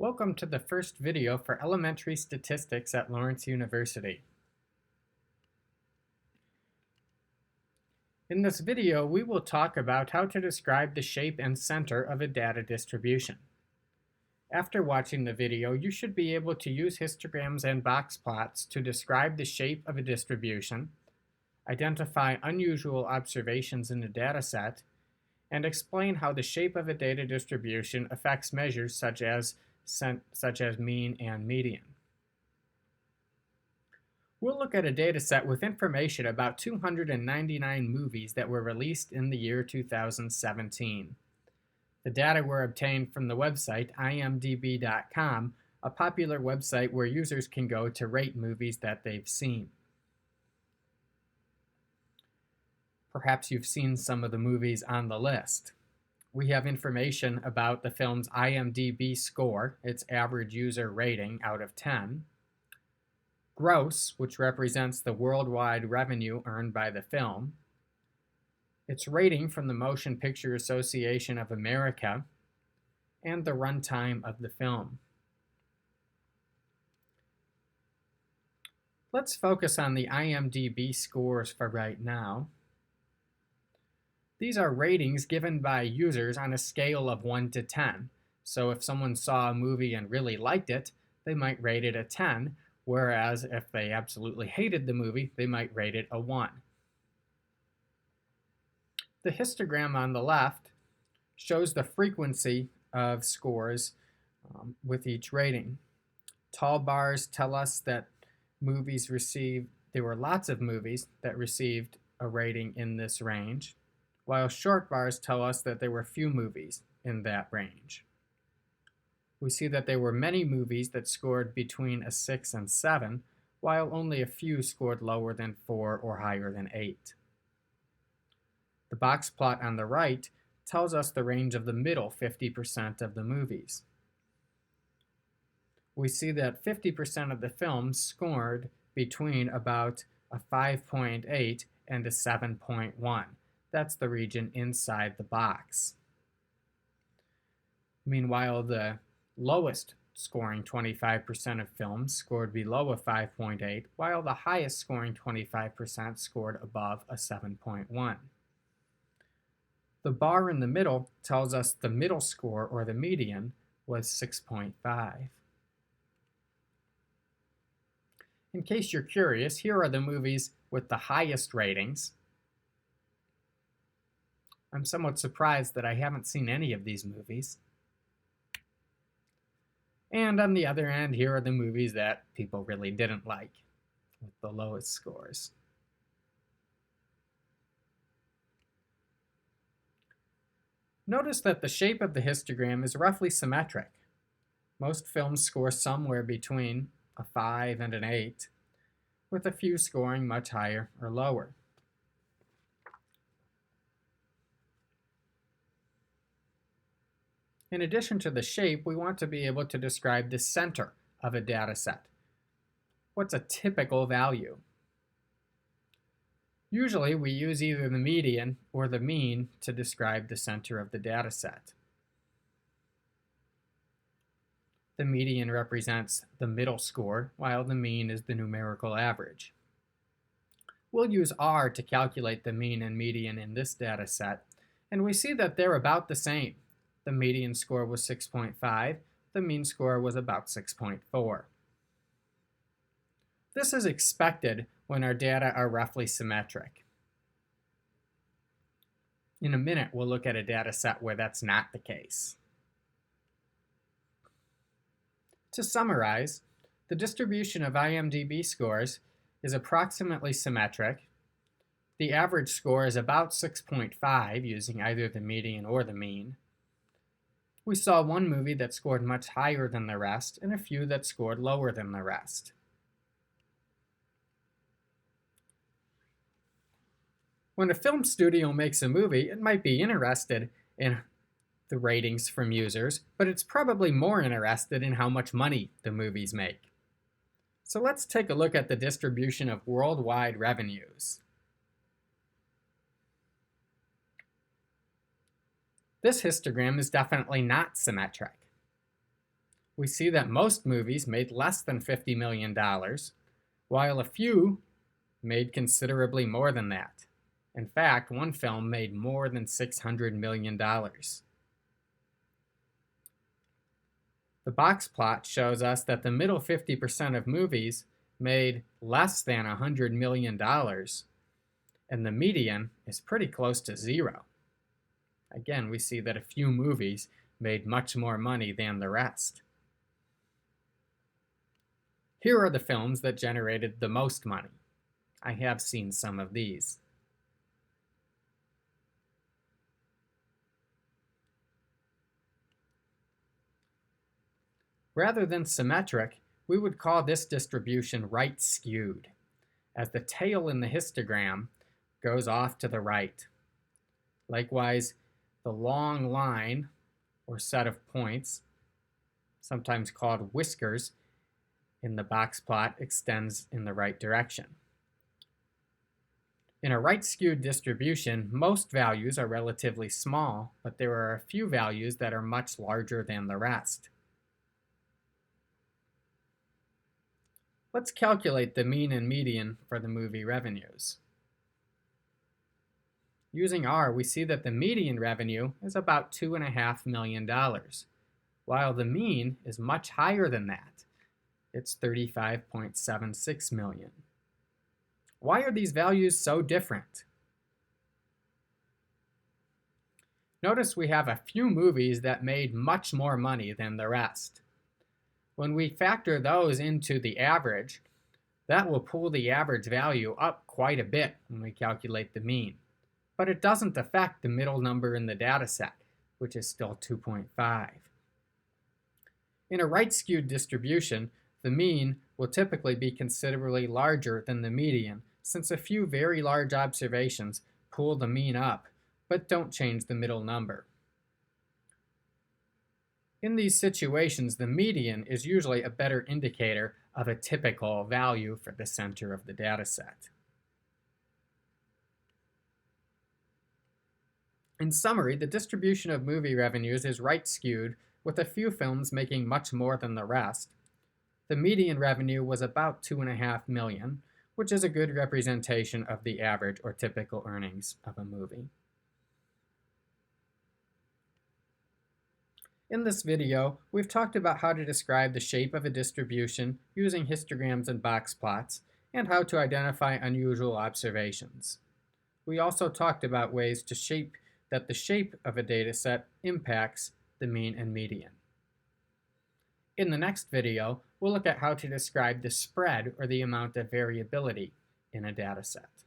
Welcome to the first video for elementary statistics at Lawrence University. In this video, we will talk about how to describe the shape and center of a data distribution. After watching the video, you should be able to use histograms and box plots to describe the shape of a distribution, identify unusual observations in the data set, and explain how the shape of a data distribution affects measures such as mean and median. We'll look at a data set with information about 299 movies that were released in the year 2017. The data were obtained from the website imdb.com, a popular website where users can go to rate movies that they've seen. Perhaps you've seen some of the movies on the list. We have information about the film's IMDb score, its average user rating out of 10, gross, which represents the worldwide revenue earned by the film, its rating from the Motion Picture Association of America, and the runtime of the film. Let's focus on the IMDb scores for right now. These are ratings given by users on a scale of 1 to 10. So if someone saw a movie and really liked it, they might rate it a 10, whereas if they absolutely hated the movie, they might rate it a 1. The histogram on the left shows the frequency of scores with each rating. Tall bars tell us that there were lots of movies that received a rating in this range, while short bars tell us that there were few movies in that range. We see that there were many movies that scored between a 6 and 7, while only a few scored lower than 4 or higher than 8. The box plot on the right tells us the range of the middle 50% of the movies. We see that 50% of the films scored between about a 5.8 and a 7.1. That's the region inside the box. Meanwhile, the lowest scoring 25% of films scored below a 5.8, while the highest scoring 25% scored above a 7.1. The bar in the middle tells us the middle score, or the median, was 6.5. In case you're curious, here are the movies with the highest ratings. I'm somewhat surprised that I haven't seen any of these movies. And on the other end, here are the movies that people really didn't like, with the lowest scores. Notice that the shape of the histogram is roughly symmetric. Most films score somewhere between a 5 and an 8, with a few scoring much higher or lower. In addition to the shape, we want to be able to describe the center of a data set. What's a typical value? Usually, we use either the median or the mean to describe the center of the data set. The median represents the middle score, while the mean is the numerical average. We'll use R to calculate the mean and median in this data set, and we see that they're about the same. The median score was 6.5, the mean score was about 6.4. This is expected when our data are roughly symmetric. In a minute, we'll look at a data set where that's not the case. To summarize, the distribution of IMDb scores is approximately symmetric. The average score is about 6.5 using either the median or the mean. We saw one movie that scored much higher than the rest and a few that scored lower than the rest. When a film studio makes a movie, it might be interested in the ratings from users, but it's probably more interested in how much money the movies make. So let's take a look at the distribution of worldwide revenues. This histogram is definitely not symmetric. we see that most movies made less than $50 million, while a few made considerably more than that. In fact, one film made more than $600 million. The box plot shows us that the middle 50% of movies made less than $100 million, and the median is pretty close to zero. Again, we see that a few movies made much more money than the rest. Here are the films that generated the most money. I have seen some of these. Rather than symmetric, we would call this distribution right skewed, as the tail in the histogram goes off to the right. Likewise, the long line, or set of points, sometimes called whiskers, in the box plot extends in the right direction. In a right-skewed distribution, most values are relatively small, but there are a few values that are much larger than the rest. Let's calculate the mean and median for the movie revenues. Using R, we see that the median revenue is about $2.5 million, while the mean is much higher than that. It's $35.76 million. Why are these values so different? Notice we have a few movies that made much more money than the rest. When we factor those into the average, that will pull the average value up quite a bit when we calculate the mean. But it doesn't affect the middle number in the data set, which is still 2.5. In a right-skewed distribution, the mean will typically be considerably larger than the median, since a few very large observations pull the mean up, but don't change the middle number. In these situations, the median is usually a better indicator of a typical value for the center of the data set. In summary, the distribution of movie revenues is right-skewed, with a few films making much more than the rest. The median revenue was about $2.5 million, which is a good representation of the average or typical earnings of a movie. In this video, we've talked about how to describe the shape of a distribution using histograms and box plots, and how to identify unusual observations. We also talked about ways to shape that the shape of a dataset impacts the mean and median. In the next video, we'll look at how to describe the spread or the amount of variability in a dataset.